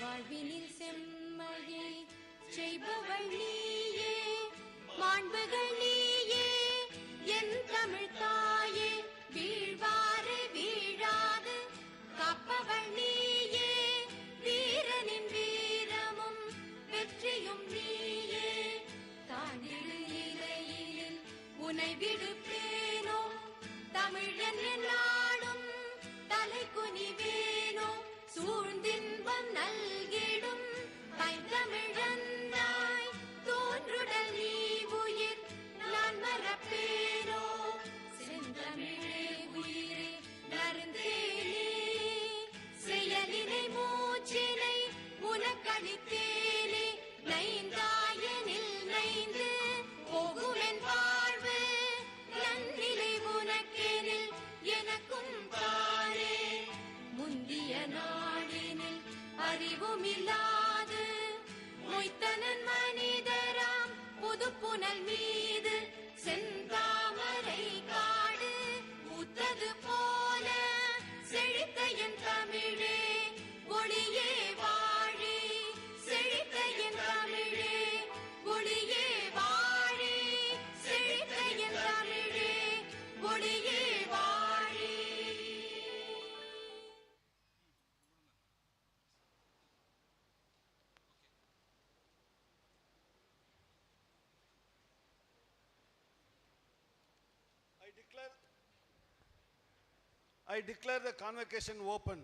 வாழ்வினில் செம்மையை செய்பவள் நீயே, மாண்புகள் நீயே, என் தமிழ் தாயே, வீழ்வாறு வீழாது காப்பவள் நீயே, வீரனின் வீரமும் வெற்றியும் நீயே, தாண்டிடு இலையில் உனை விடுப்பேனோ, தமிழன் நாடும் தலை குனிவேனோ, சூழ்ந்தின்பம் நல்கிடும் பைந்தமிழன்னாய் தோன்றுடல் நீ உயிர் நான் மறப்பேனோ, செந்தமிழே உயிரே நருந்தேனே, செயலினை மூச்சினை உனக்களித்தேனே, நைந்தாயனில் நைந்து போகுமென் வாழ்வு, நன்னிலை உனக்கெனில் எனக்கும் தானே, முந்திய நாளினில் அறிவுமில்லாது மொய்த்தனன் மனிதராம் புதுப்புனல் மீது செந்தாமரை காடு பூத்தது போல செழித்த என் தமிழே ஒளியே வாழி, செழித்த என் தமிழே ஒளியே வாழி, செழித்த என் தமிழே ஒளியே வாழி. I declare the convocation open.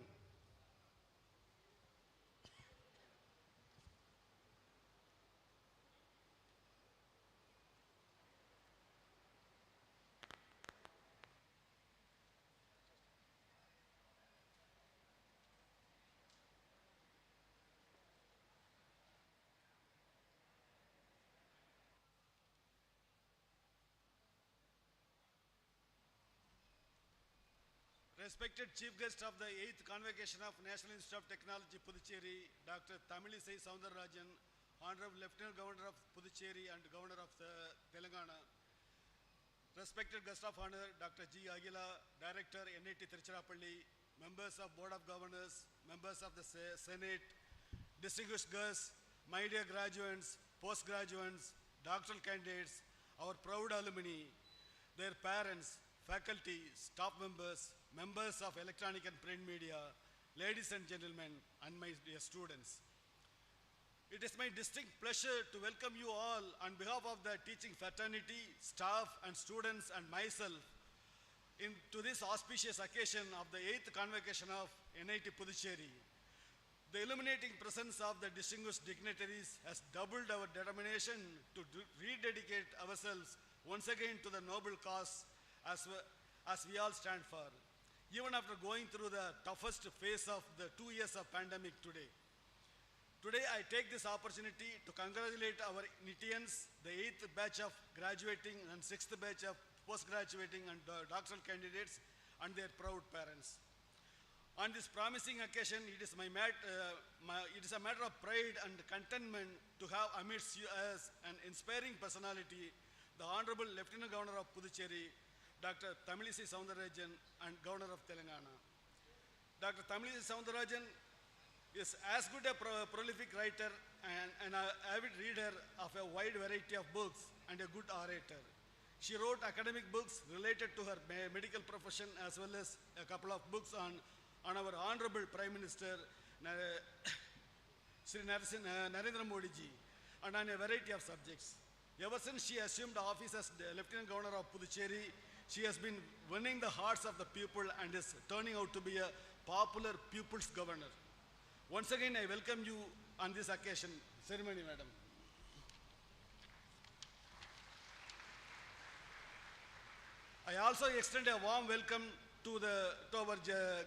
Respected Chief Guest of the 8th Convocation of National Institute of Technology, Puducherry, Dr. Tamilisai Soundararajan, Honorable Lieutenant Governor of Puducherry and Governor of Telangana. Respected Guest of Honor, Dr. G. Aguila, Director, NIT Tiruchirappalli, members of Board of Governors, members of the Senate, distinguished guests, my dear graduates, postgraduates, doctoral candidates, our proud alumni, their parents, faculty, staff members, members of electronic and print media, ladies and gentlemen, and my dear students. It is my distinct pleasure to welcome you all on behalf of the teaching fraternity, staff and students and myself to this auspicious occasion of the 8th Convocation of NIT Puducherry. The illuminating presence of the distinguished dignitaries has doubled our determination to rededicate ourselves once again to the noble cause as we all stand for, even after going through the toughest phase of the 2 years of pandemic today. Today, I take this opportunity to congratulate our NITians, the 8th batch of graduating and 6th batch of post-graduating and doctoral candidates and their proud parents. On this promising occasion, it is a matter of pride and contentment to have amidst you as an inspiring personality, the Honorable Lieutenant Governor of Puducherry, Dr. Tamilisai Soundararajan, and Governor of Telangana. Dr. Tamilisai Soundararajan is as good a prolific writer and an avid reader of a wide variety of books and a good orator. She wrote academic books related to her medical profession as well as a couple of books on our Honorable Prime Minister Sri Narendra Modi ji, and on a variety of subjects. Ever since she assumed office as the Lieutenant Governor of Puducherry, she has been winning the hearts of the people and is turning out to be a popular people's governor. Once again, I welcome you on this occasion. Ceremony, Madam. I also extend a warm welcome to our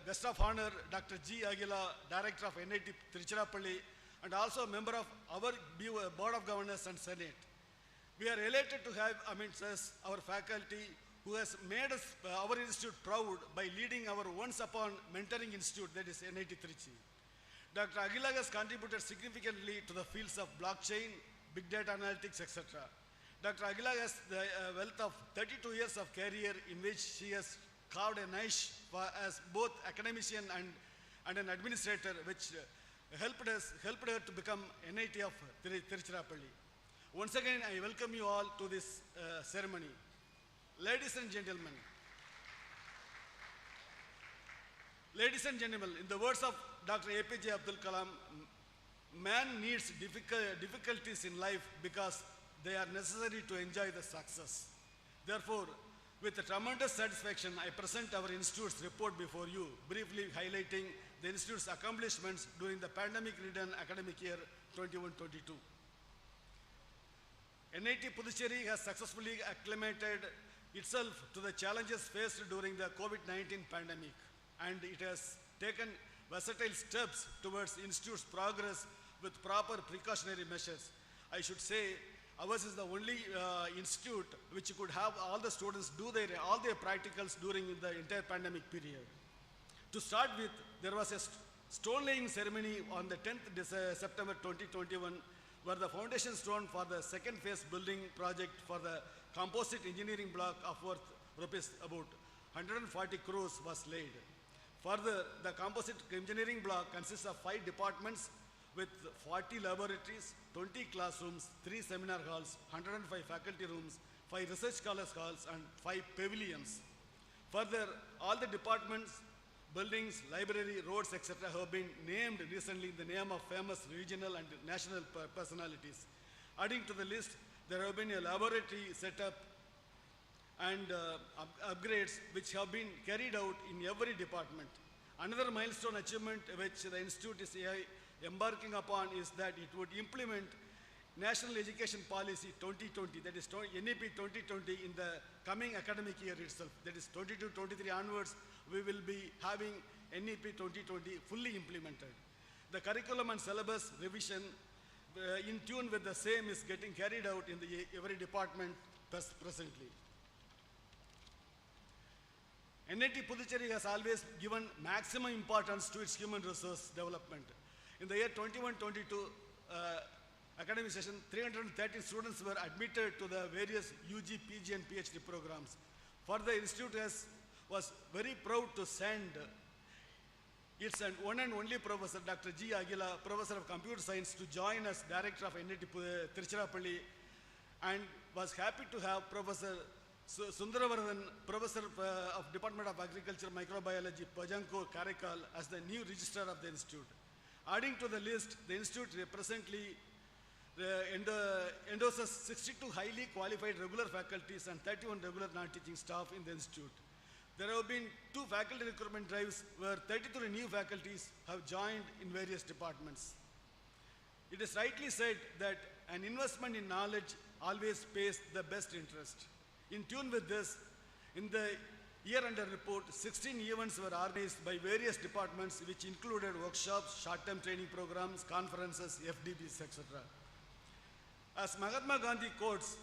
guest of honor, Dr. G. Aguila, Director of NIT Puducherry, and also a member of our Board of Governors and Senate. We are elated to have amidst us our faculty who has made us, our institute proud by leading our once upon mentoring institute, that is NIT Trichy. Dr. Aguila has contributed significantly to the fields of blockchain, big data analytics, etc. Dr. Aguila has the wealth of 32 years of career in which she has carved a niche as both academician and an administrator, which helped her to become NIT of Tiruchirappalli. Once again, I welcome you all to this ceremony. Ladies and gentlemen, in the words of Dr. APJ Abdul Kalam, man needs difficulties in life because they are necessary to enjoy the success. Therefore, with a tremendous satisfaction, I present our institute's report before you, briefly highlighting the institute's accomplishments during the pandemic-ridden academic year 21-22. NIT Puducherry has successfully acclimated itself to the challenges faced during the COVID-19 pandemic, and it has taken versatile steps towards the institute's progress with proper precautionary measures. I should say, ours is the only institute which could have all the students do all their practicals during the entire pandemic period. To start with, there was a stone laying ceremony on the 10th September 2021, where the foundation stone for the second phase building project for the composite engineering block of worth rupees about 140 crores was laid. Further, the composite engineering block consists of 5 departments with 40 laboratories, 20 classrooms, 3 seminar halls, 105 faculty rooms, 5 research scholars halls, and 5 pavilions. Further, all the departments, buildings, library, roads, etc. have been named recently in the name of famous regional and national personalities. Adding to the list, there have been a laboratory set up and upgrades which have been carried out in every department. Another milestone achievement which the institute is embarking upon is that it would implement National Education Policy 2020, that is NEP 2020, in the coming academic year itself. That is 22-23 onwards, we will be having NEP 2020 fully implemented. The curriculum and syllabus revision in tune with the same is getting carried out in every department presently. NIT Puducherry has always given maximum importance to its human resource development. In the year 21-22 academic session, 330 students were admitted to the various UG, PG and PhD programs. Further, the institute was very proud to send its one and only professor, Dr. G. Aguila, Professor of Computer Science, to join as Director of NIT Tiruchirappalli, and was happy to have Professor Sundaravardhan, Professor of Department of Agriculture Microbiology, Pajanko, Karaikal, as the new registrar of the institute. Adding to the list, the institute presently endorses 62 highly qualified regular faculties and 31 regular non-teaching staff in the institute. There have been 2 faculty recruitment drives where 33 new faculties have joined in various departments. It is rightly said that an investment in knowledge always pays the best interest. In tune with this, in the year-under report, 16 events were organized by various departments which included workshops, short-term training programs, conferences, FDBs, etc. As Mahatma Gandhi quotes,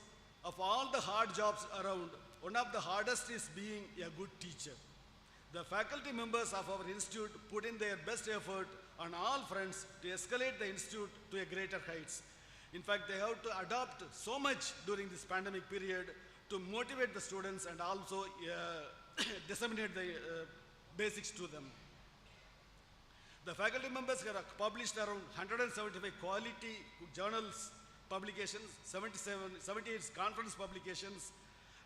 of all the hard jobs around, one of the hardest is being a good teacher. The faculty members of our institute put in their best effort on all fronts to escalate the institute to a greater heights. In fact, they have to adopt so much during this pandemic period to motivate the students and also disseminate the basics to them. The faculty members have published around 175 quality journals publications, 78 conference publications,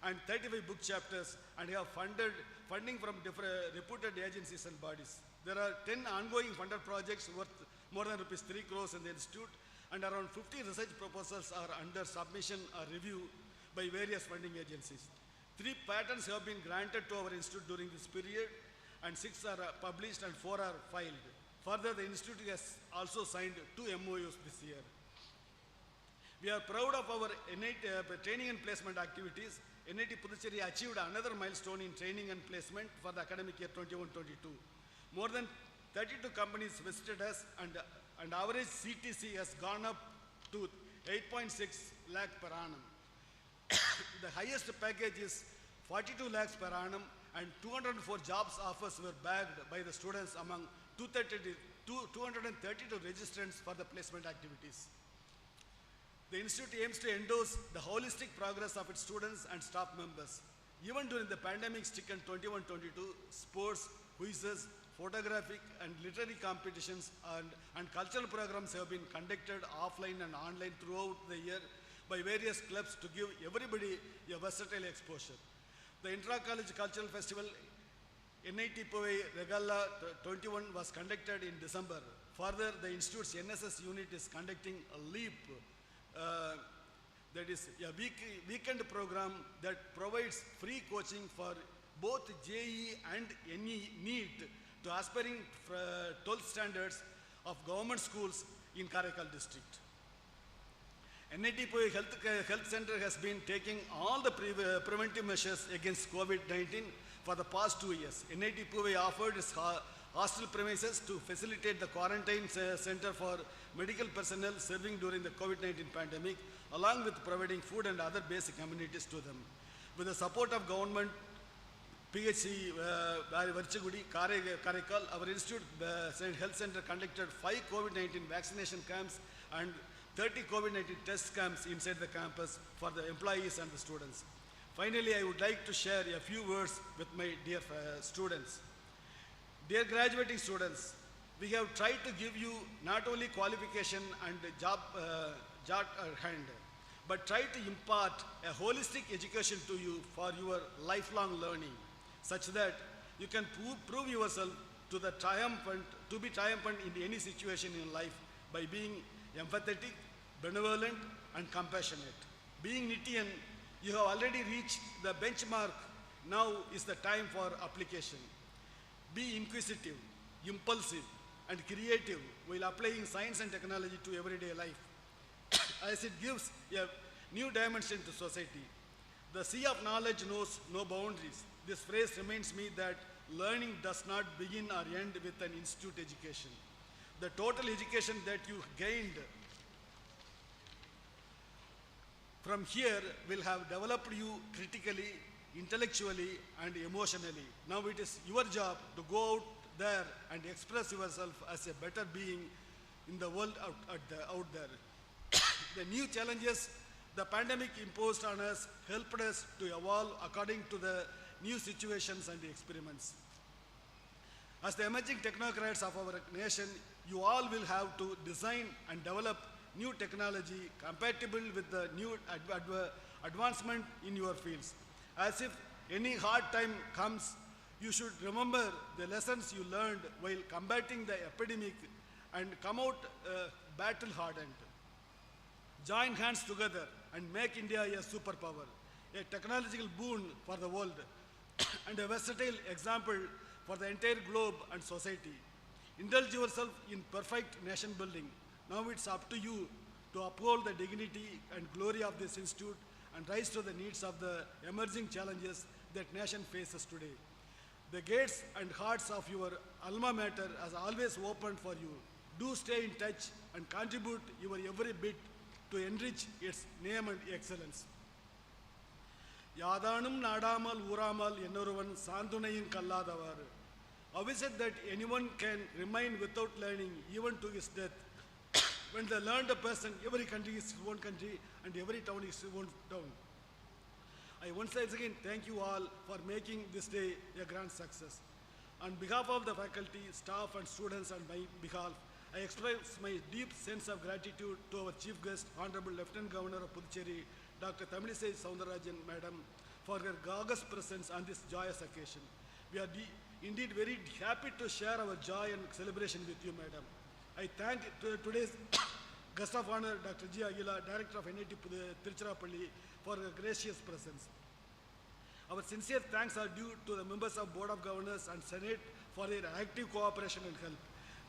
and 35 book chapters, and have funding from different reputed agencies and bodies. There are 10 ongoing funded projects worth more than rupees 3 crores in the institute, and around 50 research proposals are under submission or review by various funding agencies. 3 patents have been granted to our institute during this period, and 6 are published and 4 are filed. Further, the institute has also signed 2 MOUs this year. We are proud of our NIT training and placement activities. NIT Puducherry achieved another milestone in training and placement for the academic year 21-22. More than 32 companies visited us, and average CTC has gone up to 8.6 lakh per annum. The highest package is 42 lakhs per annum, and 204 jobs offers were bagged by the students among 232 registrants for the placement activities. The institute aims to endorse the holistic progress of its students and staff members. Even during the pandemic-stricken 21-22, sports, quizzes, photographic and literary competitions and cultural programs have been conducted offline and online throughout the year by various clubs to give everybody a versatile exposure. The Intra-College Cultural Festival NIT Puducherry Regala 21 was conducted in December. Further, the institute's NSS unit is conducting a LEAP, that is a weekend program that provides free coaching for both JEE and NEET to aspiring 12th standards of government schools in Karaikal district. NIT Puducherry Health Center has been taking all the preventive measures against COVID-19 for the past 2 years. NIT Puducherry offered its hostel premises to facilitate the quarantine center for medical personnel serving during the COVID-19 pandemic, along with providing food and other basic amenities to them. With the support of government, PHC Varchagudi, Karaikal, our institute health center conducted 5 COVID-19 vaccination camps and 30 COVID-19 test camps inside the campus for the employees and the students. Finally, I would like to share a few words with my dear students. Dear graduating students, we have tried to give you not only qualification and job at hand, but try to impart a holistic education to you for your lifelong learning, such that you can prove yourself to be triumphant in any situation in life by being empathetic, benevolent, and compassionate. Being Nitian, you have already reached the benchmark. Now is the time for application. Be inquisitive, impulsive, and creative while applying science and technology to everyday life, as it gives a new dimension to society. The sea of knowledge knows no boundaries. This phrase reminds me that learning does not begin or end with an institute education. The total education that you gained from here will have developed you critically, intellectually, and emotionally. Now it is your job to go out there and express yourself as a better being in the world out there. The new challenges the pandemic imposed on us helped us to evolve according to the new situations and experiments. As the emerging technocrats of our nation, you all will have to design and develop new technology compatible with the new advancement in your fields. As if any hard time comes, you should remember the lessons you learned while combating the epidemic and come out battle-hardened. Join hands together and make India a superpower, a technological boon for the world, and a versatile example for the entire globe and society. Indulge yourself in perfect nation building. Now it's up to you to uphold the dignity and glory of this institute and rise to the needs of the emerging challenges that nation faces today. The gates and hearts of your alma mater are always open for you. Do stay in touch and contribute your every bit to enrich its name and excellence. யாதானும் நாடாமல் ஊறாமல் என்னொருவன் சாந்துணையின் கல்லாதவாறு. How is it that anyone can remain without learning even to his death? When the learned person, every country is his own country and every town is his own town. I once again thank you all for making this day a grand success. On behalf of the faculty, staff and students on my behalf, I express my deep sense of gratitude to our chief guest, Honorable Lieutenant Governor of Puducherry, Dr. Tamilisai Soundararajan Madam, for her august presence on this joyous occasion. We are indeed very happy to share our joy and celebration with you, Madam. I thank today's guest of honor, Dr. G. Agila, Director of NIT Puducherry, for her gracious presence. Our sincere thanks are due to the members of Board of Governors and Senate for their active cooperation and help.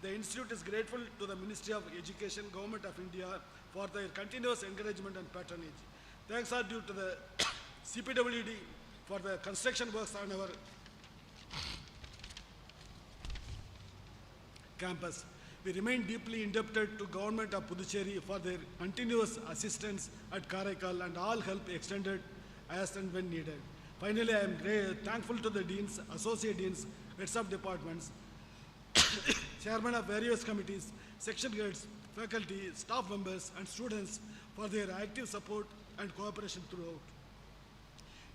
The Institute is grateful to the Ministry of Education, Government of India for their continuous encouragement and patronage. Thanks are due to the CPWD for the construction works on our campus. We remain deeply indebted to Government of Puducherry for their continuous assistance at Karaikal and all help extended as and when needed. Finally, I am thankful to the deans, associate deans, heads of departments, chairman of various committees, section heads, faculty, staff members, and students for their active support and cooperation throughout.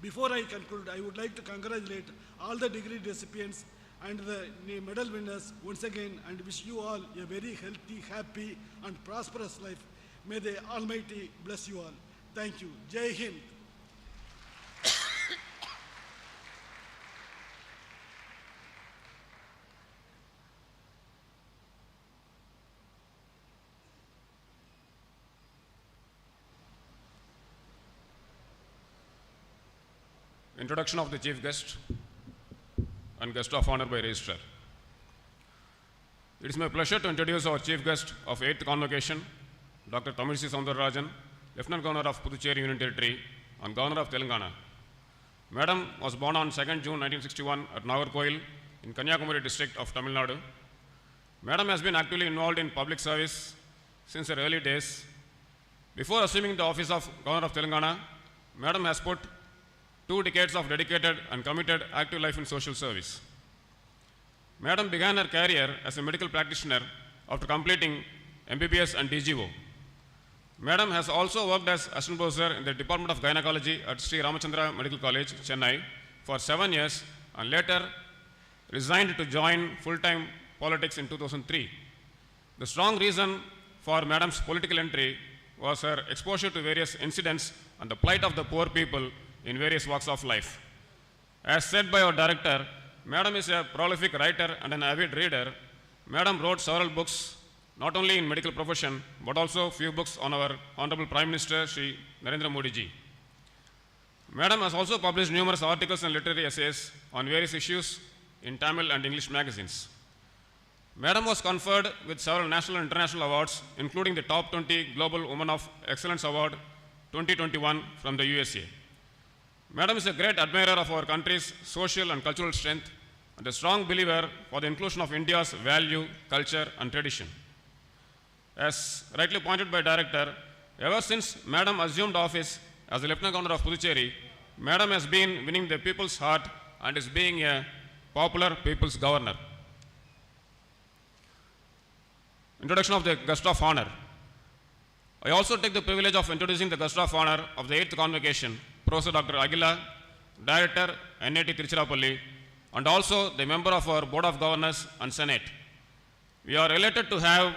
Before I conclude, I would like to congratulate all the degree recipients and the medal winners once again and wish you all a very healthy, happy, and prosperous life. May the Almighty bless you all. Thank you. Jai Hind. Introduction of the Chief Guest and Guest of Honor by Registrar. It is my pleasure to introduce our Chief Guest of 8th Convocation, Dr. Tamilisai Soundararajan, Lieutenant Governor of Puducherry Union Territory and Governor of Telangana. Madam was born on 2nd June 1961 at Nagarkoil in Kanyakumari district of Tamil Nadu. Madam has been actively involved in public service since her early days. Before assuming the office of Governor of Telangana, Madam has put 2 decades of dedicated and committed active life in social service. Madam began her career as a medical practitioner after completing MBBS and DGO. Madam has also worked as assistant professor in the Department of Gynecology at Sri Ramachandra Medical College, Chennai for 7 years and later resigned to join full-time politics in 2003. The strong reason for Madam's political entry was her exposure to various incidents and the plight of the poor people in various walks of life. As said by our director, Madam is a prolific writer and an avid reader. Madam wrote several books, not only in medical profession, but also few books on our Honorable Prime Minister, Shri Narendra Modi ji. Madam has also published numerous articles and literary essays on various issues in Tamil and English magazines. Madam was conferred with several national and international awards, including the Top 20 Global Woman of Excellence Award 2021 from the USA. Madam is a great admirer of our country's social and cultural strength and a strong believer for the inclusion of India's value, culture, and tradition. As rightly pointed by Director, ever since Madam assumed office as the Lieutenant Governor of Puducherry, Madam has been winning the people's heart and is being a popular people's governor. Introduction of the Guest of Honor. I also take the privilege of introducing the Guest of Honor of the 8th Convocation, Professor Dr. Agila, Director, NIT Tiruchirappalli, and also the member of our Board of Governors and Senate. We are elated to have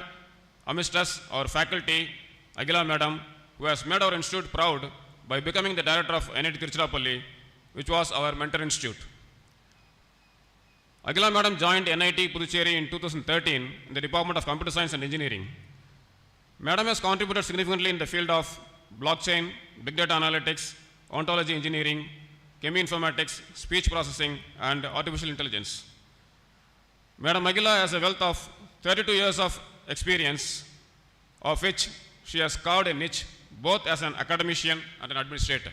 amidst us our faculty, Agila Madam, who has made our institute proud by becoming the Director of NIT Tiruchirappalli, which was our mentor institute. Agila Madam joined NIT Puducherry in 2013 in the Department of Computer Science and Engineering. Madam has contributed significantly in the field of blockchain, big data analytics, ontology engineering, cheminformatics, speech processing, and artificial intelligence. Madam Agila has a wealth of 32 years of experience, of which she has carved a niche both as an academician and an administrator.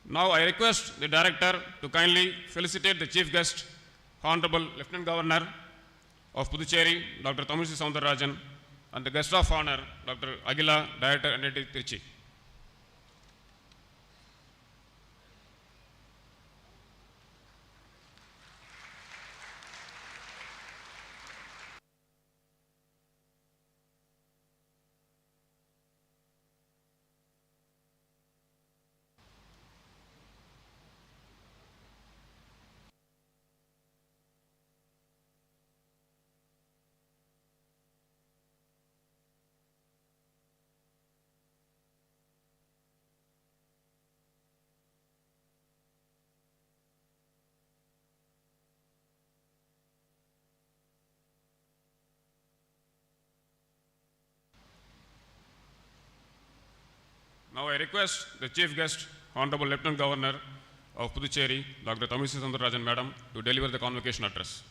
Now I request the Director to kindly felicitate the Chief Guest, Honorable Lieutenant Governor of Puducherry, Dr. Tamilisai Soundararajan, and the Guest of Honor, Dr. Agila, Director, NIT Tiruchi. Now I request the Chief Guest, Honorable Lieutenant Governor of Puducherry, Dr. Tamilsai Soundararajan Madam, to deliver the convocation address.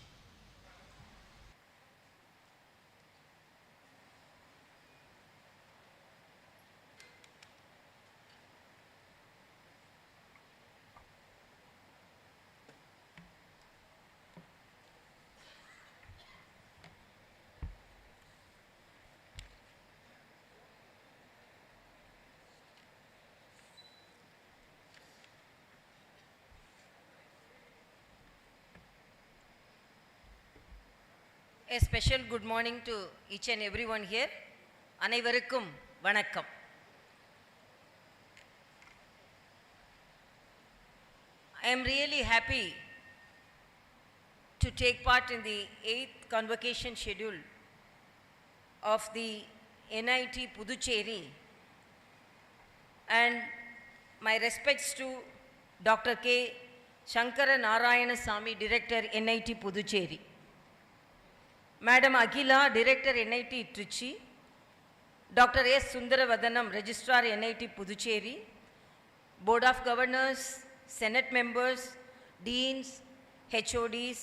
A special good morning to each and everyone here. அனைவருக்கும் வணக்கம். I am really happy to take part in the 8th convocation schedule of the NIT Puducherry, and my respects to Dr. K. Shankara Narayana Sami, Director NIT Puducherry, Madam Akhila, Director NIT Trichy, Dr. S. Sundaravadanam, Registrar NIT Puducherry, Board of Governors, Senate members, Deans, HODs,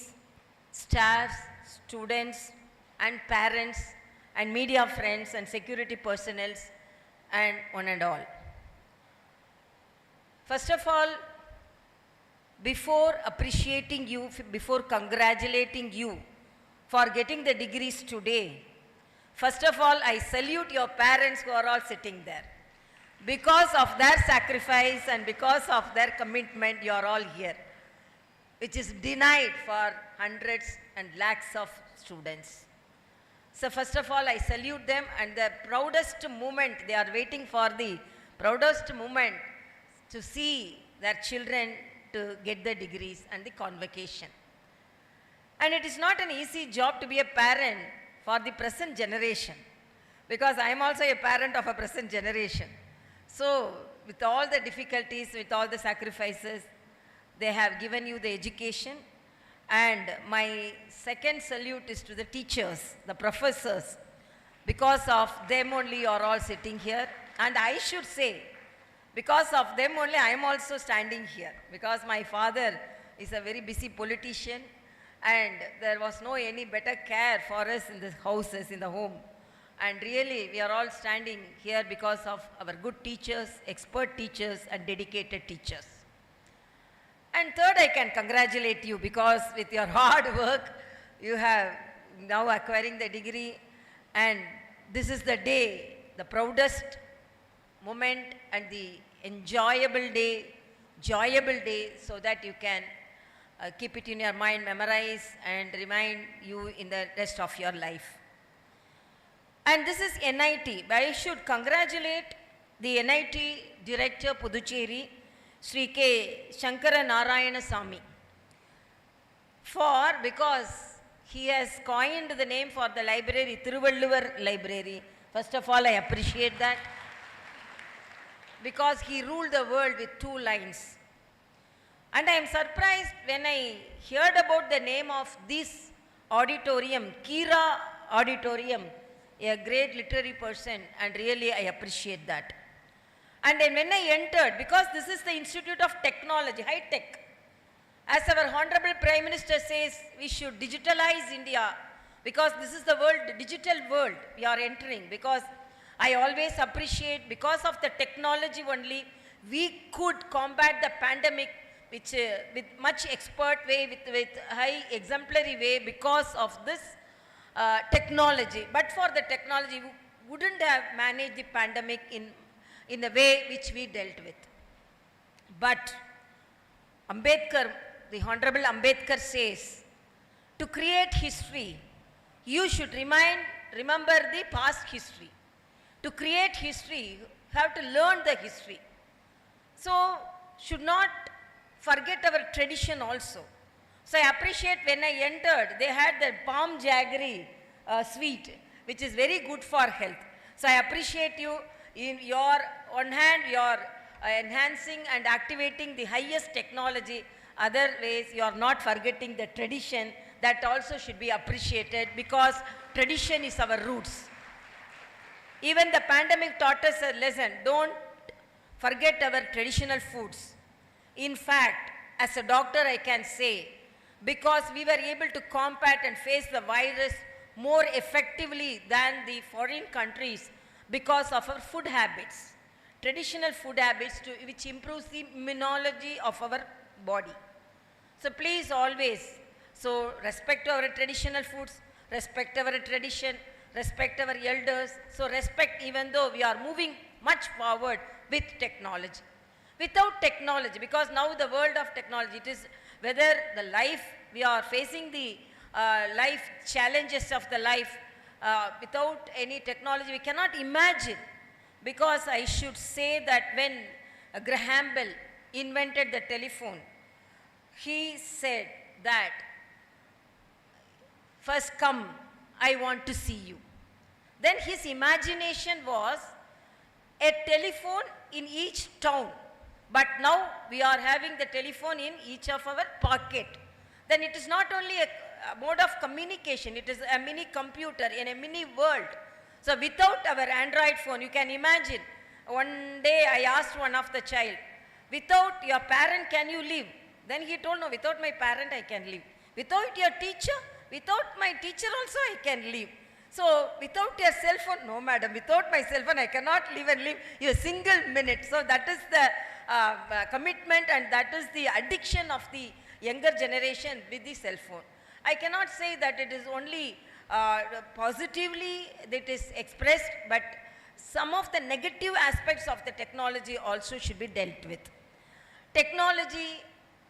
staffs, students and parents and media friends and security personnel and one and all. First of all, before appreciating you, before congratulating you for getting the degrees today, first of all, I salute your parents who are all sitting there. Because of their sacrifice and because of their commitment, you are all here, which is denied for hundreds and lakhs of students. So first of all, I salute them, and the proudest moment, they are waiting for the proudest moment to see their children to get the degrees and the convocation. And it is not an easy job to be a parent for the present generation, because I am also a parent of a present generation. So with all the difficulties, with all the sacrifices, they have given you the education. And my second salute is to the teachers, the professors. Because of them only you are all sitting here. And I should say, because of them only I am also standing here, because my father is a very busy politician, and there was no any better care for us in the houses, in the home. And really, we are all standing here because of our good teachers, expert teachers and dedicated teachers. And third, I can congratulate you, because with your hard work, you have now acquiring the degree, and this is the day, the proudest moment and the enjoyable day, joyable day, so that you can keep it in your mind, memorize and remind you in the rest of your life. And this is NIT. I should congratulate the NIT Director Puducherry, Sri K. Shankara Narayana Sami, because he has coined the name for the library, Thiruvalluvar Library. First of all, I appreciate that, because he ruled the world with 2 lines. And I am surprised when I heard about the name of this auditorium, Kira Auditorium, a great literary person, and really I appreciate that. And then when I entered, because this is the Institute of Technology, high tech, as our Honorable Prime Minister says, we should digitalize India, because this is the world, digital world we are entering. Because I always appreciate, because of the technology only, we could combat the pandemic which, with much expert way, with high exemplary way, because of this technology. But for the technology, we wouldn't have managed the pandemic in the way which we dealt with. But Ambedkar, the Honorable Ambedkar says, to create history, you should remember the past history. To create history, you have to learn the history. So, should not forget our tradition also. So I appreciate when I entered, they had the palm jaggery sweet, which is very good for health. So I appreciate you. In your one hand, you are enhancing and activating the highest technology. Other ways, you are not forgetting the tradition. That also should be appreciated, because tradition is our roots. Even the pandemic taught us a lesson. Don't forget our traditional foods. In fact, as a doctor, I can say, because we were able to combat and face the virus more effectively than the foreign countries because of our food habits, traditional food habits which improves the immunology of our body. So please always, so respect our traditional foods, respect our tradition, respect our elders, so respect even though we are moving much forward with technology. Without technology, because now the world of technology, it is whether the life, we are facing the life challenges of the life, without any technology, we cannot imagine. Because I should say that when Graham Bell invented the telephone, he said that, first come, I want to see you. Then his imagination was a telephone in each town. But now we are having the telephone in each of our pocket. Then it is not only a mode of communication, it is a mini computer in a mini world. So without our Android phone, you can imagine, one day I asked one of the child, without your parent can you live? Then he told, no, without my parent I can live. Without your teacher? Without my teacher also I can live. So without your cell phone? No madam, without my cell phone I cannot live and live a single minute. So that is the commitment, and that is the addiction of the younger generation with the cell phone. I cannot say that it is only positively that is expressed, but some of the negative aspects of the technology also should be dealt with. Technology,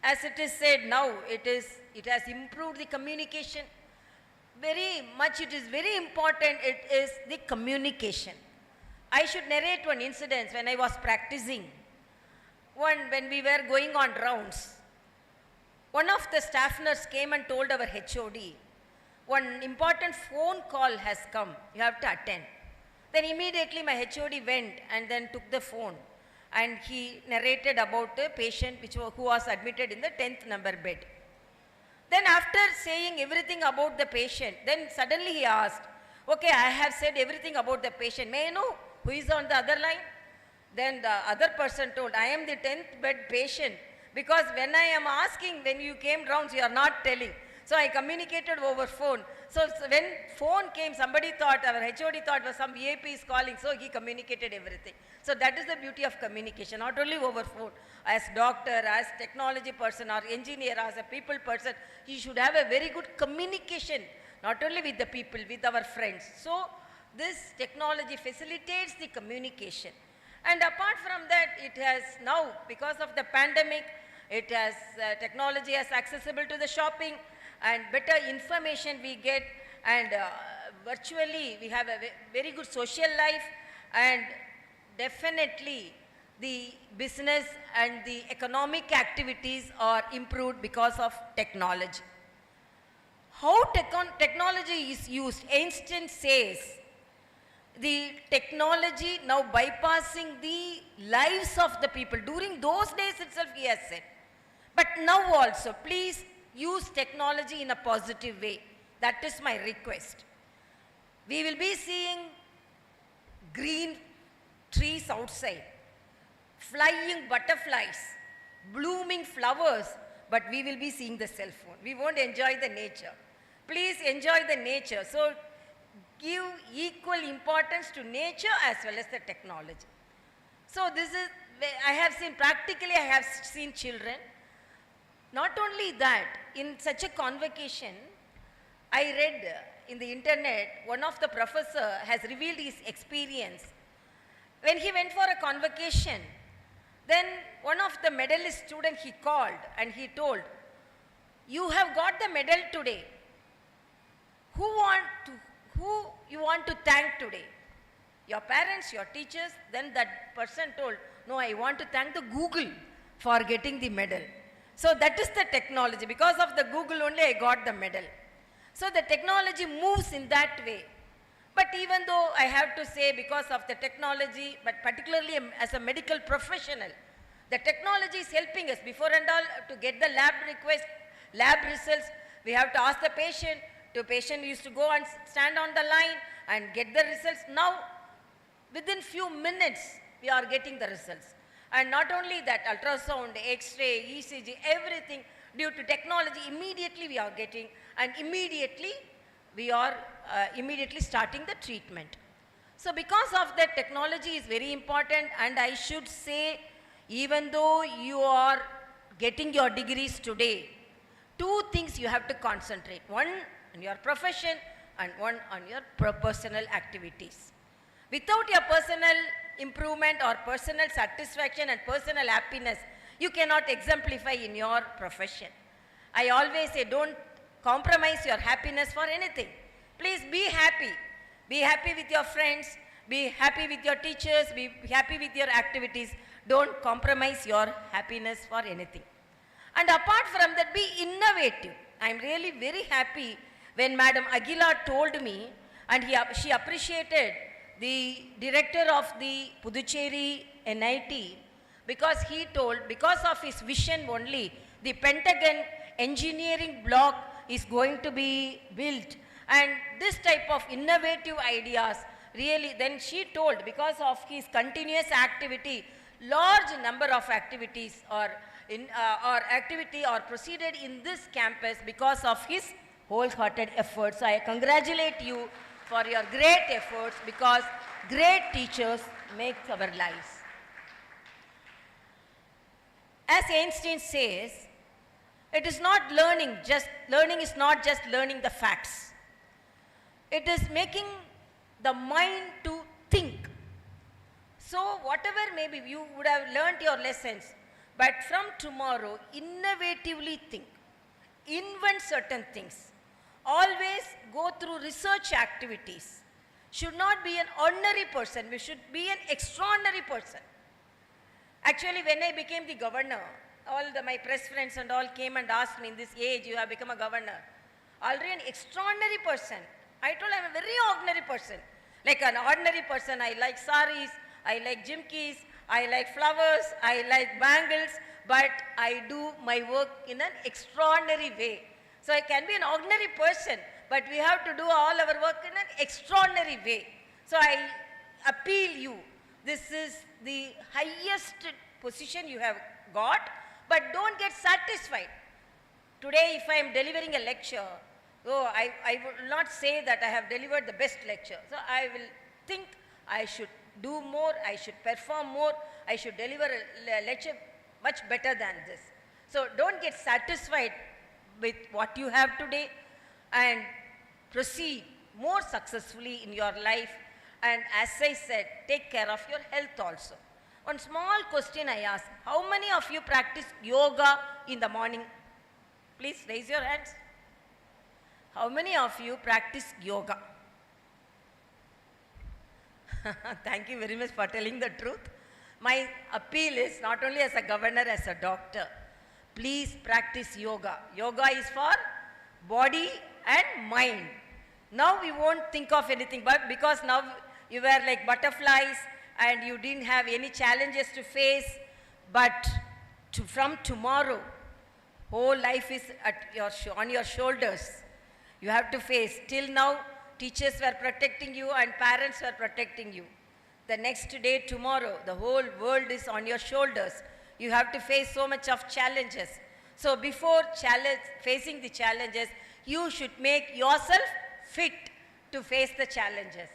as it is said now, it has improved the communication very much. It is very important, it is the communication. I should narrate one incident when I was practicing. When we were going on rounds, one of the staff nurse came and told our HOD, one important phone call has come, you have to attend. Then immediately my HOD went and then took the phone, and he narrated about a patient who was admitted in the 10th number bed. Then after saying everything about the patient, then suddenly he asked, okay, I have said everything about the patient, may I know who is on the other line? Then the other person told, I am the 10th bed patient, because when I am asking, when you came rounds, you are not telling. So I communicated over phone. So when phone came, somebody thought, our HOD thought was some VIP is calling, so he communicated everything. So that is the beauty of communication, not only over phone. As doctor, as technology person, or engineer, as a people person, you should have a very good communication, not only with the people, with our friends. So this technology facilitates the communication. And apart from that, it has now, because of the pandemic, it has, technology has accessible to the shopping, and better information we get, and virtually we have a very good social life, and definitely the business and the economic activities are improved because of technology. How technology is used, Einstein says, the technology now bypassing the lives of the people. During those days itself he has said. But now also, please use technology in a positive way. That is my request. We will be seeing green trees outside, flying butterflies, blooming flowers, but we will be seeing the cell phone. We won't enjoy the nature. Please enjoy the nature. So give equal importance to nature as well as the technology. So this is, I have seen, practically I have seen children. Not only that, in such a convocation, I read in the internet, one of the professor has revealed his experience. When he went for a convocation, then one of the medalist student he called and he told, you have got the medal today. Who you want to thank today? Your parents, your teachers? Then that person told, no, I want to thank the Google for getting the medal. So that is the technology. Because of the Google only I got the medal. So the technology moves in that way. But even though I have to say, because of the technology, but particularly as a medical professional, the technology is helping us. Before and all, to get the lab request, lab results, we have to ask the patient. The patient used to go and stand on the line and get the results. Now, within few minutes, we are getting the results. And not only that, ultrasound, X-ray, ECG, everything due to technology, immediately we are getting, and immediately we are immediately starting the treatment. So because of that, technology is very important, and I should say, even though you are getting your degrees today, two things you have to concentrate. One on your profession and one on your personal activities. Without your personal improvement or personal satisfaction and personal happiness, you cannot exemplify in your profession. I always say, don't compromise your happiness for anything. Please be happy. Be happy with your friends, be happy with your teachers, be happy with your activities. Don't compromise your happiness for anything. And apart from that, be innovative. I am really very happy when Madam Aguilar told me, and she appreciated the director of the Puducherry NIT, because he told, because of his vision only, the Pentagon engineering block is going to be built. And this type of innovative ideas, really, then she told, because of his continuous activity, large number of activities or proceeded in this campus because of his wholehearted efforts. So I congratulate you for your great efforts, because great teachers make our lives. As Einstein says, it is not learning is not just learning the facts. It is making the mind to think. So whatever maybe you would have learnt your lessons, but from tomorrow, innovatively think, invent certain things, always go through research activities. Should not be an ordinary person, we should be an extraordinary person. Actually, when I became the governor, my press friends and all came and asked me, in this age you have become a governor. Already an extraordinary person. I told I'm a very ordinary person. Like an ordinary person, I like saris, I like jimkis, I like flowers, I like bangles, but I do my work in an extraordinary way. So I can be an ordinary person, but we have to do all our work in an extraordinary way. So I appeal you, this is the highest position you have got, but don't get satisfied. Today, if I am delivering a lecture, I will not say that I have delivered the best lecture. So I will think I should do more, I should perform more, I should deliver a lecture much better than this. So don't get satisfied with what you have today, and proceed more successfully in your life. And as I said, take care of your health also. One small question I ask, how many of you practice yoga in the morning? Please raise your hands. How many of you practice yoga? Thank you very much for telling the truth. My appeal is not only as a governor, as a doctor, please practice yoga. Yoga is for body and mind. Now we won't think of anything, but because now you were like butterflies and you didn't have any challenges to face, but from tomorrow, whole life is on your shoulders. You have to face. Till now, teachers were protecting you and parents were protecting you. The next day, tomorrow, the whole world is on your shoulders. You have to face so much of challenges. So before facing the challenges, you should make yourself fit to face the challenges.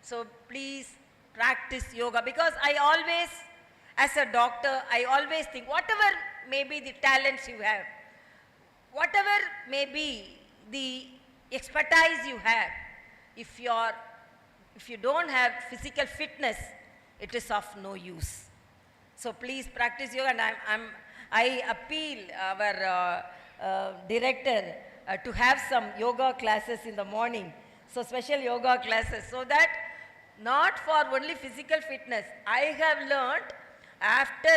So please practice yoga, because I always, as a doctor, I always think whatever may be the talents you have, whatever may be the expertise you have, if you don't have physical fitness, it is of no use. So please practice yoga, and I appeal our director to have some yoga classes in the morning, so special yoga classes, so that not for only physical fitness. I have learned after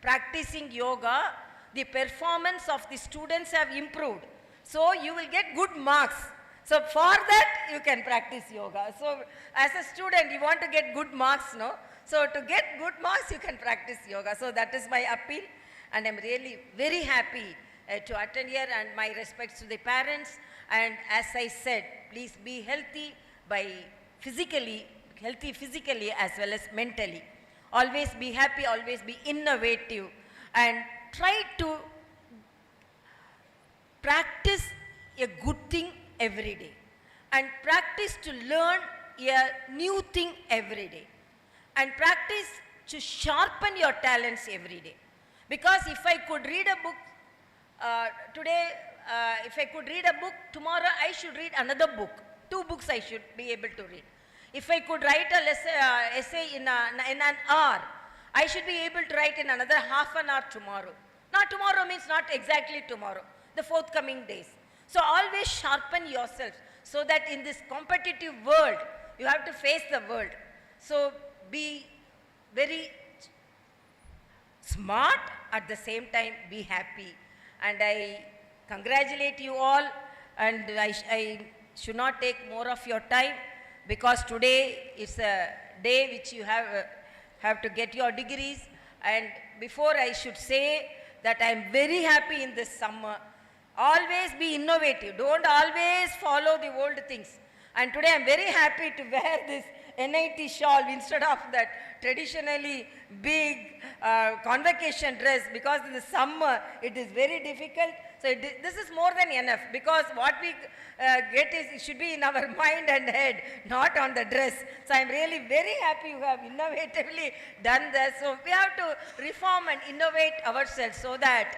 practicing yoga, the performance of the students have improved. So you will get good marks. So for that, you can practice yoga. So as a student, you want to get good marks, no? So to get good marks, you can practice yoga. So that is my appeal, and I'm really very happy to attend here, and my respects to the parents. And as I said, please be healthy physically as well as mentally. always be happy, always be innovative, and try to practice a good thing every day, and practice to learn a new thing every day, and practice to sharpen your talents every day. Because if I could read a book today, if I could read a book, tomorrow I should read another book. 2 books I should be able to read. If I could write a essay in an hour, I should be able to write in another half an hour tomorrow. Not tomorrow means not exactly tomorrow, the forthcoming days. So always sharpen yourself so that in this competitive world, you have to face the world. So be very smart, at the same time be happy. And I congratulate you all, and I should not take more of your time, because today is a day which you have to get your degrees. And before, I should say that I am very happy in this summer. Always be innovative. Don't always follow the old things. And today I am very happy to wear this NIT shawl instead of that traditionally big convocation dress, because in the summer it is very difficult. So this is more than enough, because what we get is, it should be in our mind and head, not on the dress. So I am really very happy you have innovatively done this. So we have to reform and innovate ourselves so that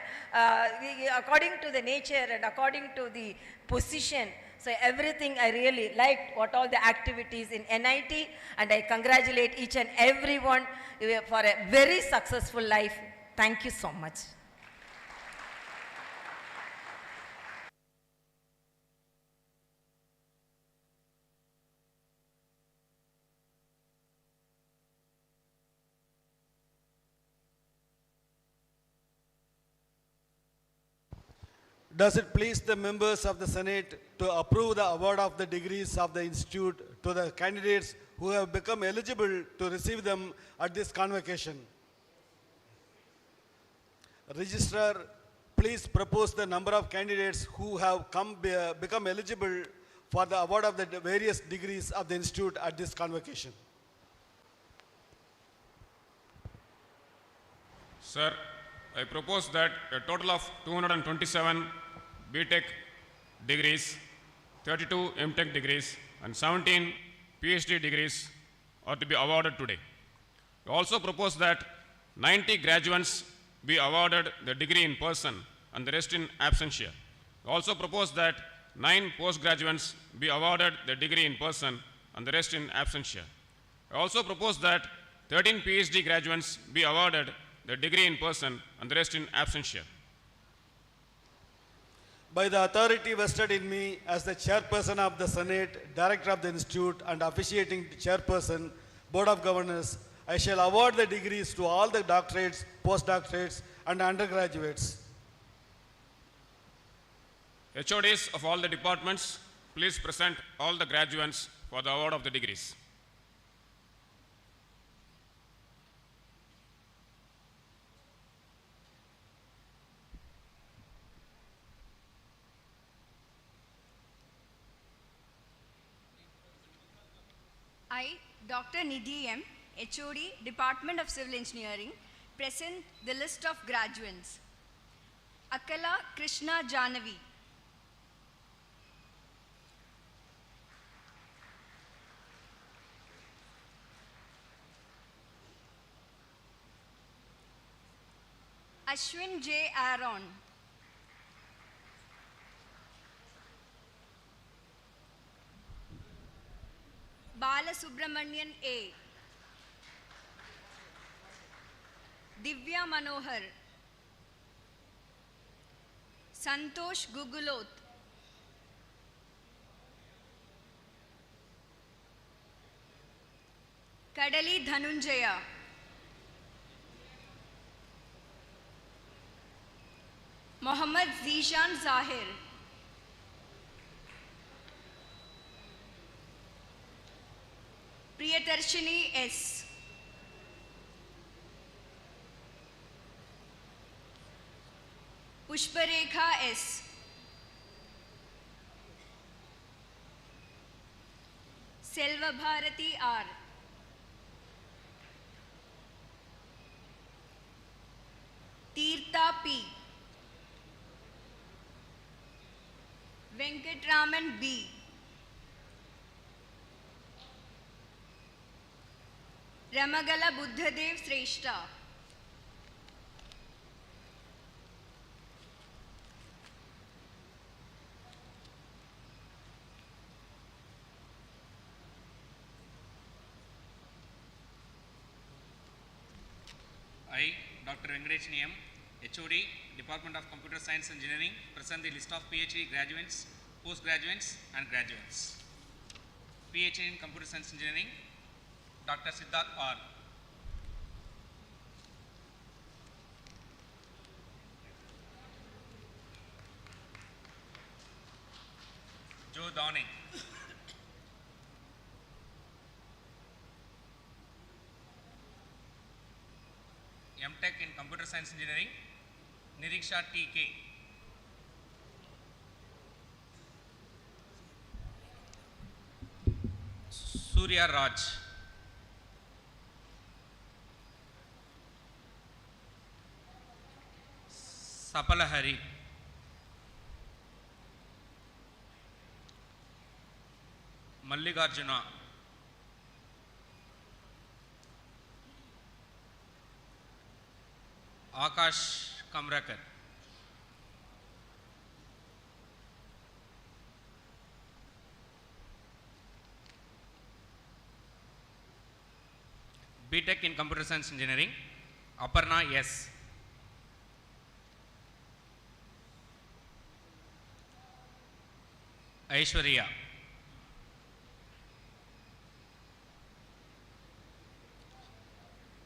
according to the nature and according to the position. So everything I really liked, what all the activities in NIT, and I congratulate each and everyone for a very successful life. Thank you so much. Does it please the members of the Senate to approve the award of the degrees of the Institute to the candidates who have become eligible to receive them at this convocation? Registrar, please propose the number of candidates who have become eligible for the award of the various degrees of the Institute at this convocation. Sir, I propose that a total of 227 B.Tech degrees, 32 M.Tech degrees, and 17 Ph.D. degrees are to be awarded today. We also propose that 90 graduates be awarded the degree in person and the rest in absentia. We also propose that 9 postgraduates be awarded the degree in person and the rest in absentia. I also propose that 13 Ph.D. graduates be awarded the degree in person and the rest in absentia. By the authority vested in me as the chairperson of the Senate, director of the Institute, and officiating chairperson, Board of Governors, I shall award the degrees to all the doctorates, postdoctorates, and undergraduates. HODs of all the departments, please present all the graduates for the award of the degrees. I, Dr. Nidhi M., HOD, Department of Civil Engineering, present the list of graduates. Akala Krishna Janavi. Ashwin J. Aaron. Balasubramanian A. Divya Manohar. Santosh Gugulot. Kadali Dhanunjaya. Mohammad Zishan Zahir. Priyadarshini S. Pushparekha S. Selva Bharati R. P. Venkatraman B. Ramagala Buddhadev Sreshta. I, Dr. Venkateshan M., HOD, Department of Computer Science Engineering, present the list of Ph.D. graduates, postgraduates and graduates. Ph.D. in Computer Science Engineering, Dr. Siddharth R. Joe Downing. M.Tech in Computer Science Engineering, Niriksha T.K. Surya Raj. Sapalahari. Mallikarjuna. Akash Kamrakar. B.Tech in Computer Science Engineering, Aparna S. Aishwarya.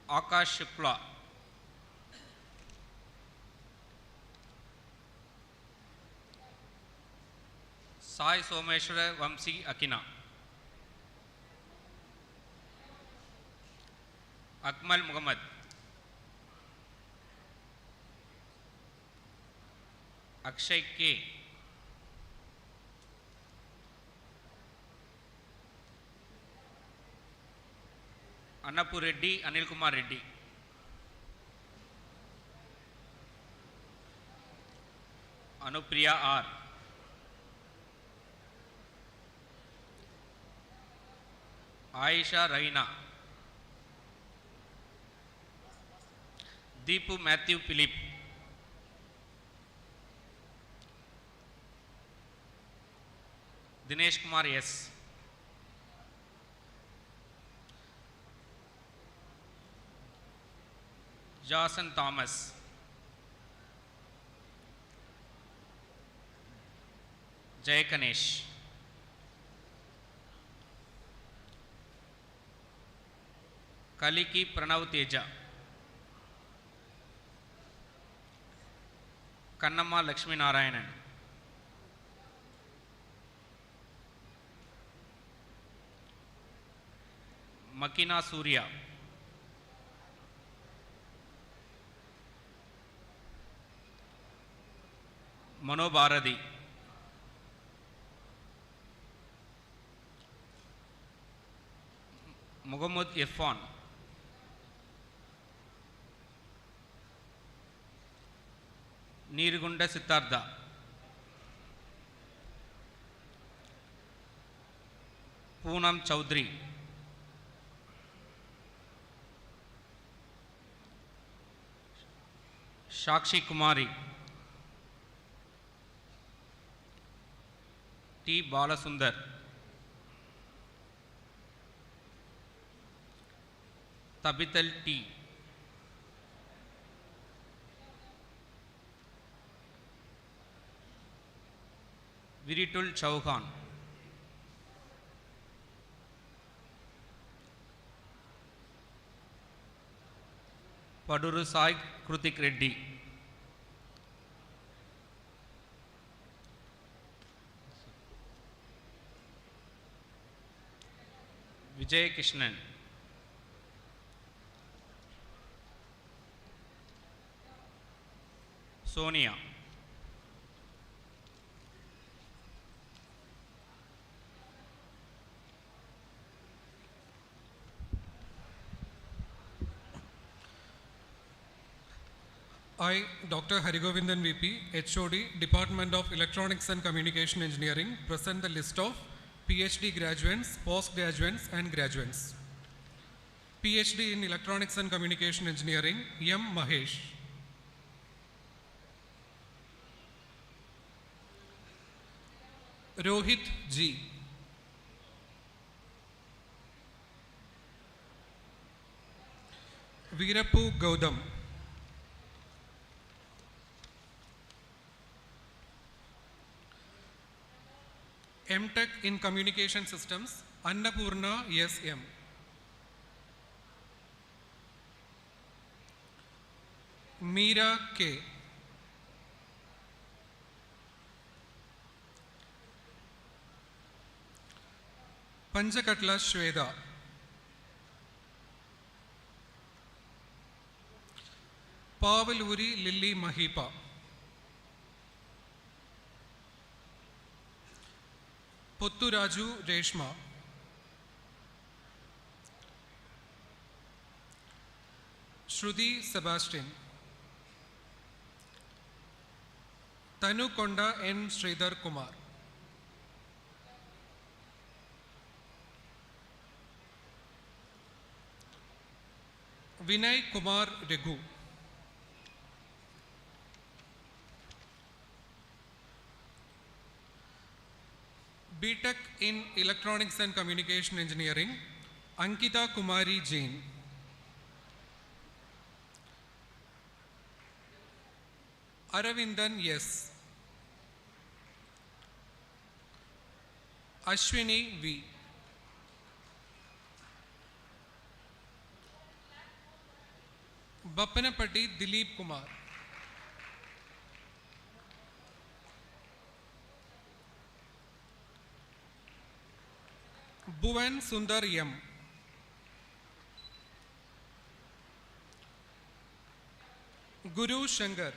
Akash Shukla. Sai Someshwara Vamsi Akina. Akmal Muhammad. Akshay K. Annapu Reddy, Anil Kumar Reddy. Anupriya R. Aisha Raina. Deepu Matthew Philip. Dinesh Kumar S. Jason Thomas. Jay Ganesh. Kaliki Pranav Teja. Kannamma Lakshmi Narayanan. Makina Surya. Mano Bharati. Muhammad Irfan. Nirgunda Siddhartha. Poonam Chaudhary. Shakshi Kumari. T. Balasundar. Tabital T. Viritul Chauhan. Paduru Sai Krutik Reddy. Vijay Krishnan. Sonia. I, Dr. Harigovindan VP, HOD, Department of Electronics and Communication Engineering, present the list of Ph.D. graduates, postgraduates and graduates. Ph.D. in Electronics and Communication Engineering, M. Mahesh. Rohit G. Veerappu Gautam. M.Tech in Communication Systems, Annapurna S.M. Meera K. Panchakatla Shweda. Pavaluri Lily Mahipa. Potturaju Reshma. Shruti Sebastian. Tanukonda N. Sridhar Kumar. Vinay Kumar Regu. B.Tech in Electronics and Communication Engineering, Ankita Kumari Jain. Aravindan S. Ashwini V. Bappanapatti Dilip Kumar. Bhuvan Sundar M. Guru Shankar.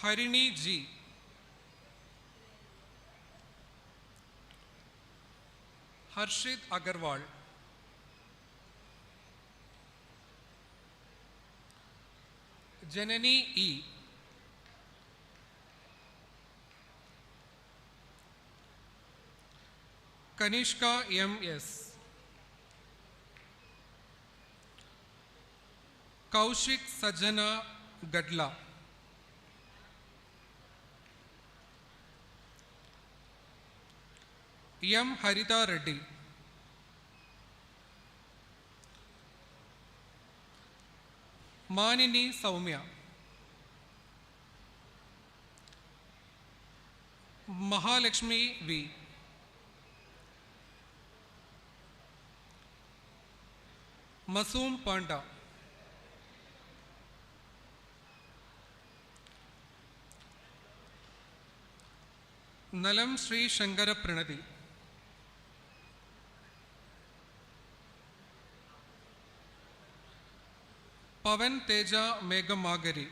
Harini G. Harshit Agarwal. Janani E. Kanishka M.S. Kaushik Sajana Gadla. M. Harita Reddy. Manini Saumya. Mahalakshmi V. Masoom Panda. Nalam Sri Shankara Pranadi. Pavan Teja Megamagari.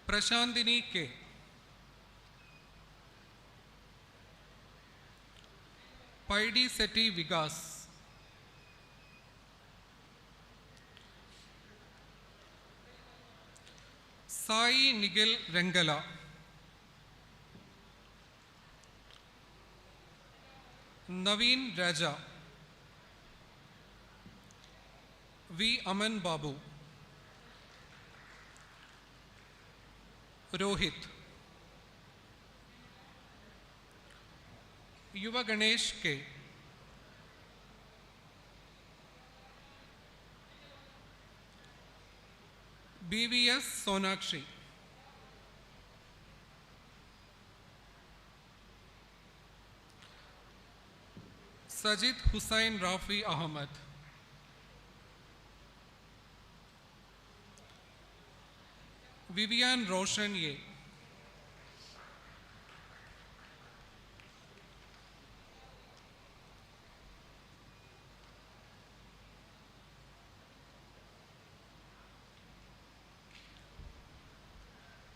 Prashandini K. Paidi Seti Vigas. Sai Nigel Rengala. Naveen Raja. V. Aman Babu. Rohit. Yuva Ganesh K. BVS Sonakshi. Sajid Hussain Rafi Ahmad. Vivian Roshan Ye.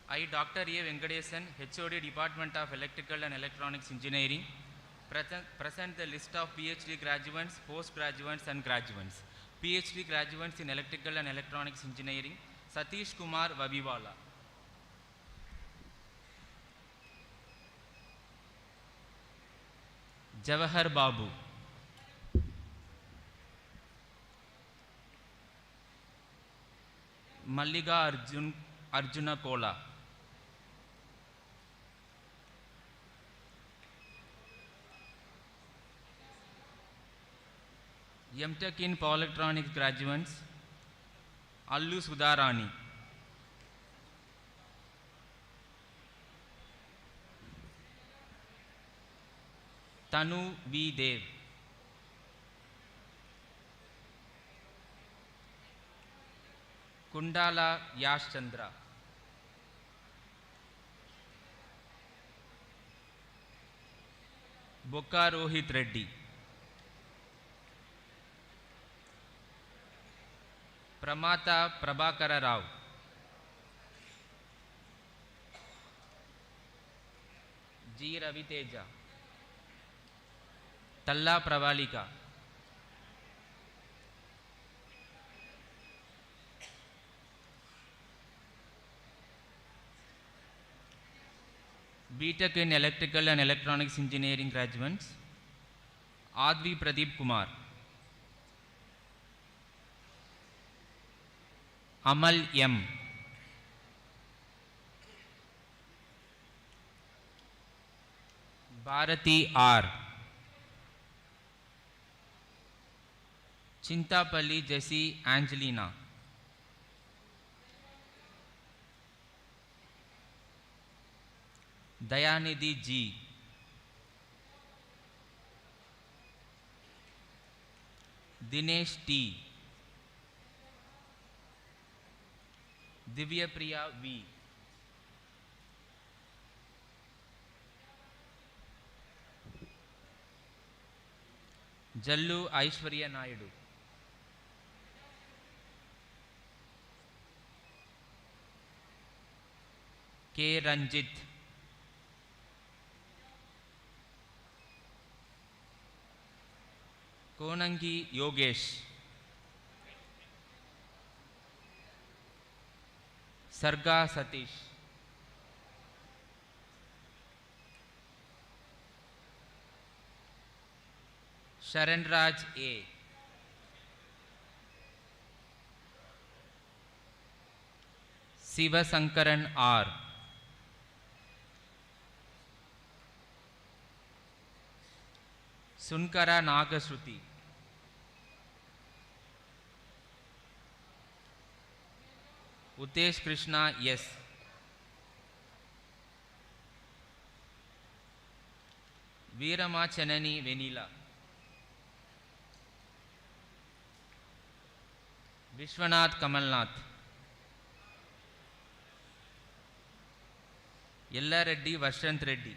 I, Dr. A. Venkatesan, HOD, Department of Electrical and Electronics Engineering, Present the list of PhD graduates, postgraduates and graduates. PhD graduates in Electrical and Electronics Engineering, Satish Kumar Vabiwala. Jawahar Babu. Malliga Arjuna Kola. M.Tech in Power Electronics graduates, Allu Sudharani. Tanu V. Dev. Kundala Yash Chandra. Boka Rohit Reddy. Pramata Prabhakara Rao. G. Raviteja. Talla Pravalika. B.Tech in Electrical and Electronics Engineering graduates, Advi Pradeep Kumar. Amal M. Bharati R. Chintapalli Jessie Angelina. Dayanidhi G. Dinesh T. Divya Priya V. Jallu Aishwarya Naidu. K. Ranjit. Konangi Yogesh. Sarga Satish. Sharan Raj A. Siva Sankaran R. Sunkara Nagashruti. Utesh Krishna S. Veerama Chanani Venila. Vishwanath Kamalnath. Yella Reddy Vashant Reddy.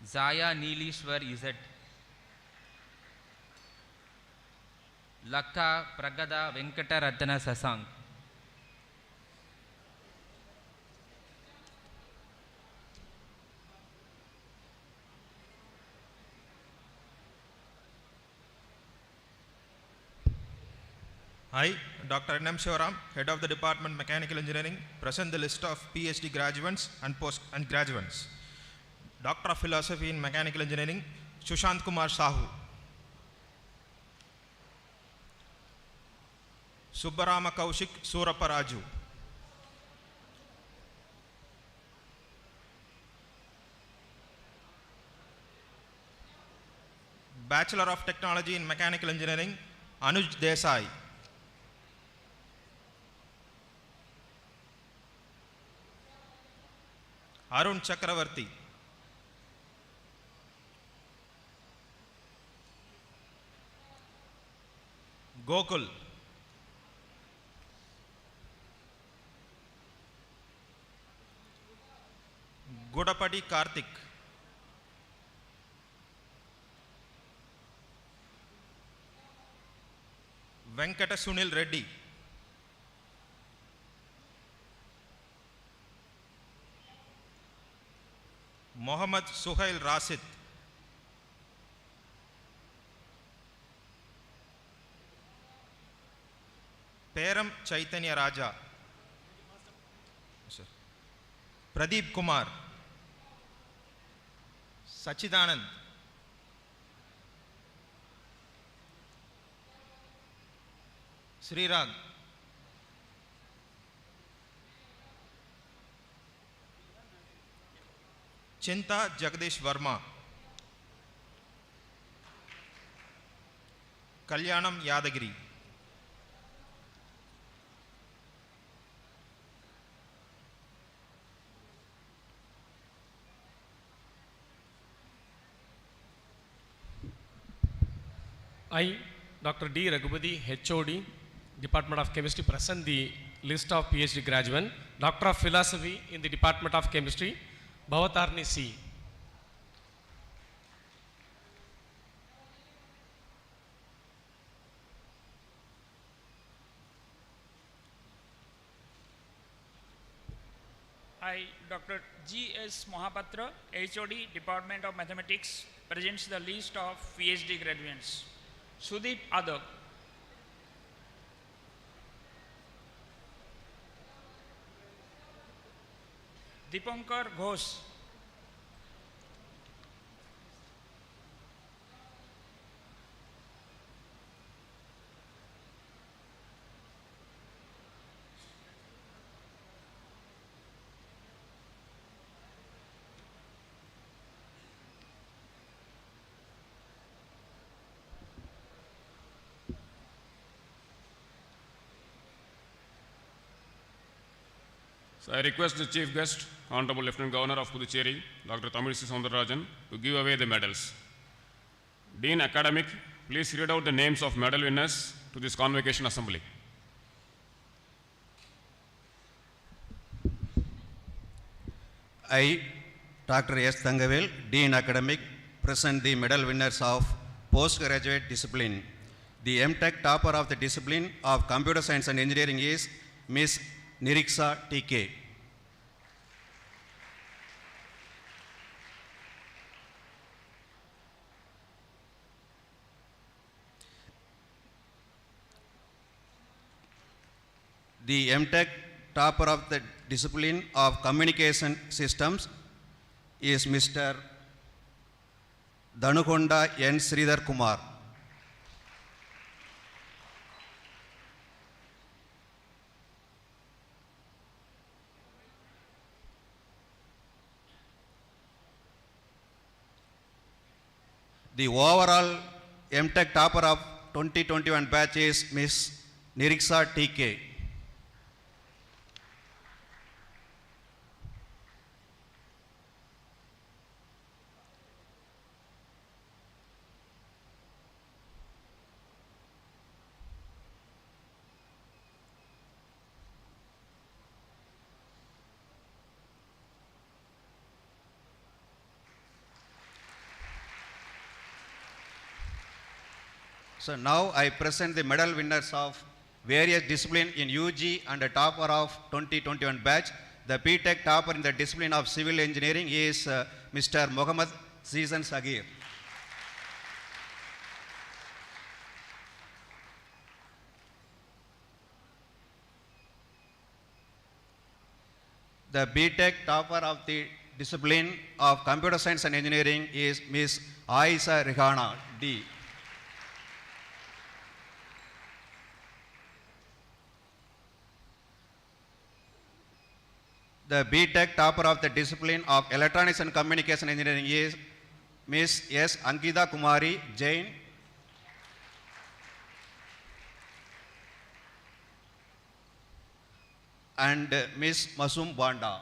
Zaya Neelishwar Izet. Lakka Pragada Venkata Ratana Sasank. I, Dr. N.M. Shivaram, Head of the Department Mechanical Engineering, present the list of PhD graduates and graduates. Doctor of Philosophy in Mechanical Engineering, Sushant Kumar Sahu. Subbarama Kaushik Suraparaju. Bachelor of Technology in Mechanical Engineering, Anuj Desai. Arun Chakravarti. Gokul. Godapati Karthik. Venkata Sunil Reddy. Mohammad Suhail Rasid, Peram Chaitanya Raja, Pradeep Kumar, Sachidanand, Srirag, Chinta Jagdish Verma, Kalyanam Yadagiri, I, Dr. D. Raghupati, HOD, Department of Chemistry, present the list of PhD graduates. Doctor of Philosophy in the Department of Chemistry, Bhavatarni C. I, Dr. G.S. Mohapatra, HOD, Department of Mathematics, presents the list of PhD graduates. Sudeep Adab, Dipankar Ghosh, So I request the Chief Guest, Honorable Lieutenant Governor of Puducherry, Dr. Tamilisi Soundararajan, to give away the medals. Dean Academic, please read out the names of medal winners to this Convocation Assembly. I, Dr. S. Thangavel, Dean Academic, present the medal winners of postgraduate discipline. The M.Tech topper of the discipline of Computer Science and Engineering is Ms. Niriksha T.K. The M.Tech topper of the discipline of Communication Systems is Mr. Dhanukonda N. Sridhar Kumar. The overall M.Tech topper of 2021 batch is Ms. Niriksha T.K. So now I present the medal winners of various disciplines in UG and the topper of 2021 batch. The B.Tech topper in the discipline of civil engineering is Mr. Mohammad Zizan Sagir. The B.Tech topper of the discipline of computer science and engineering is Ms. Aisha Rihana D. The B.Tech topper of the discipline of Electronics and Communication Engineering is Ms. S. Ankita Kumari Jain. And Ms. Masum Banda.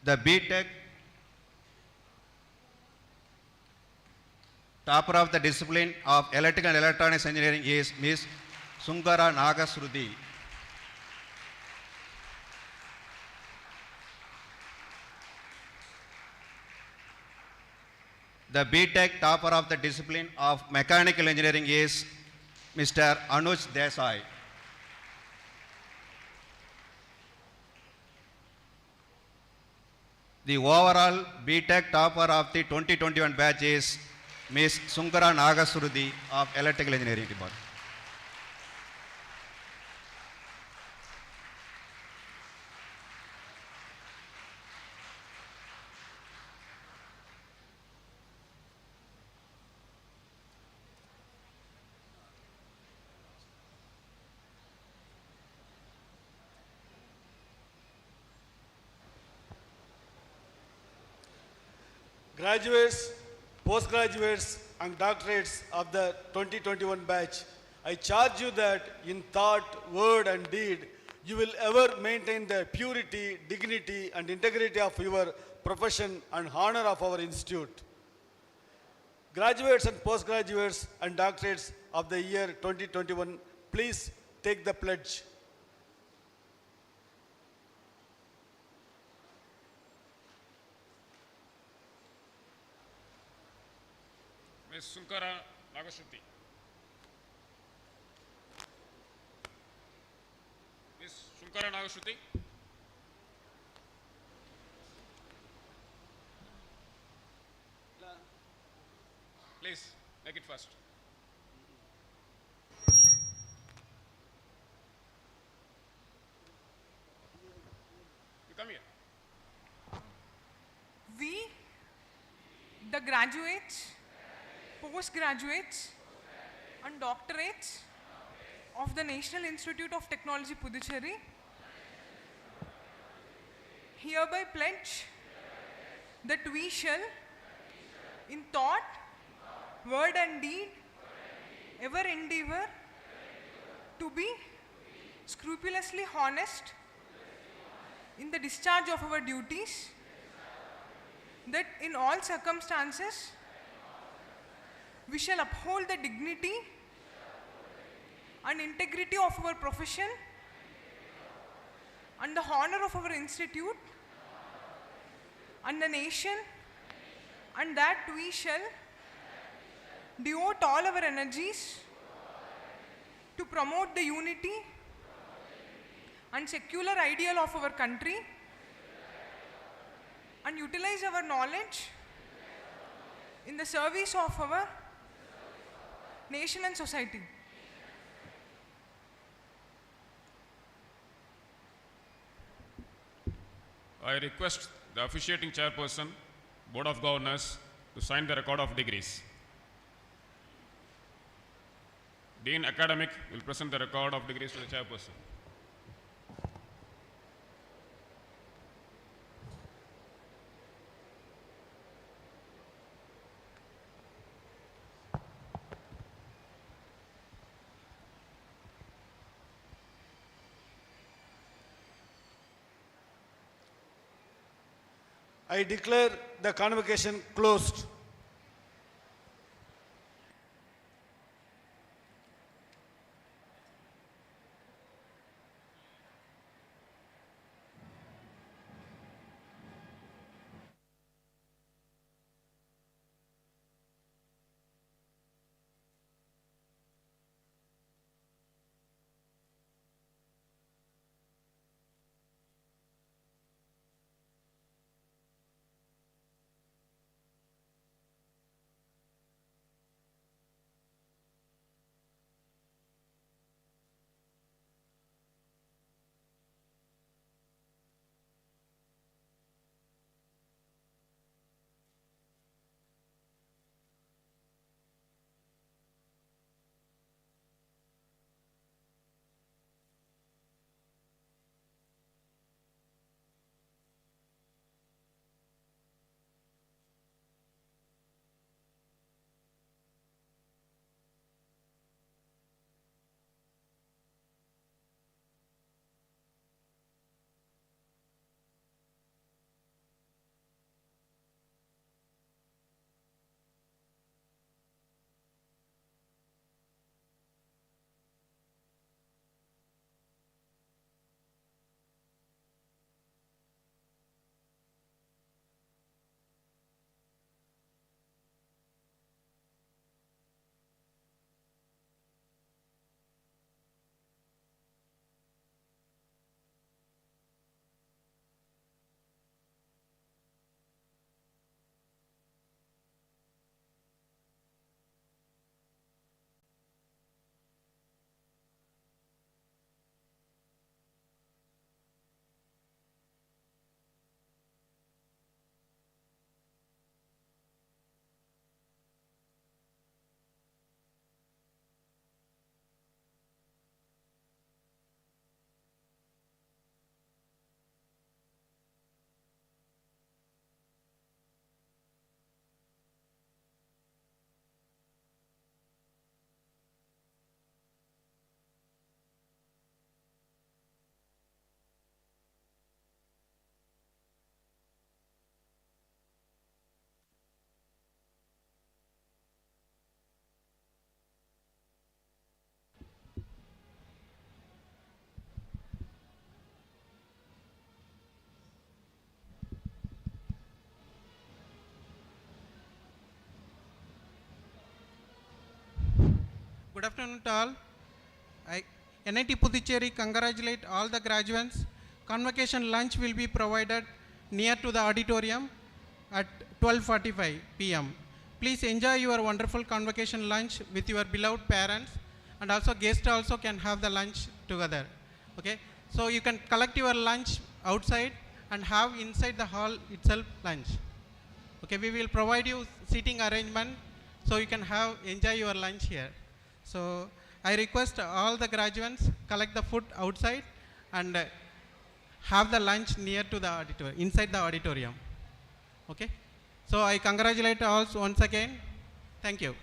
The B.Tech topper of the discipline of Electrical and Electronics Engineering is Ms. Sungara Nagasruthi. The B.Tech topper of the discipline of Mechanical Engineering is Mr. Anuj Desai. The overall B.Tech topper of the 2021 batch is Ms. Sunkara Nagasurudi of Electrical Engineering Department. Graduates, postgraduates, and doctorates of the 2021 batch, I charge you that in thought, word, and deed, you will ever maintain the purity, dignity, and integrity of your profession and honor of our institute. Graduates and postgraduates and doctorates of the year 2021, please take the pledge. Ms. Sunkara Nagashruti. Ms. Sunkara Nagashruti. Please, make it fast. You come here. We, the graduates, postgraduates, and doctorates of the National Institute of Technology Puducherry hereby pledge that we shall, in thought, word, and deed, ever endeavor to be scrupulously honest in the discharge of our duties, that in all circumstances we shall uphold the dignity and integrity of our profession and the honor of our institute and the nation, and that we shall devote all our energies to promote the unity and secular ideal of our country and utilize our knowledge in the service of our nation and society. I request the officiating chairperson, Board of Governors, to sign the record of degrees. Dean Academic will present the record of degrees to the chairperson. I declare the convocation closed. Good afternoon to all. NIT Puducherry congratulate all the graduates. Convocation lunch will be provided near to the auditorium at 12:45 p.m. Please enjoy your wonderful convocation lunch with your beloved parents, and also guests also can have the lunch together. Okay, so you can collect your lunch outside and have inside the hall itself lunch. Okay, we will provide you seating arrangement so you can enjoy your lunch here. So I request all the graduates collect the food outside and have the lunch near to the auditorium, inside the auditorium. Okay, so I congratulate all once again. Thank you.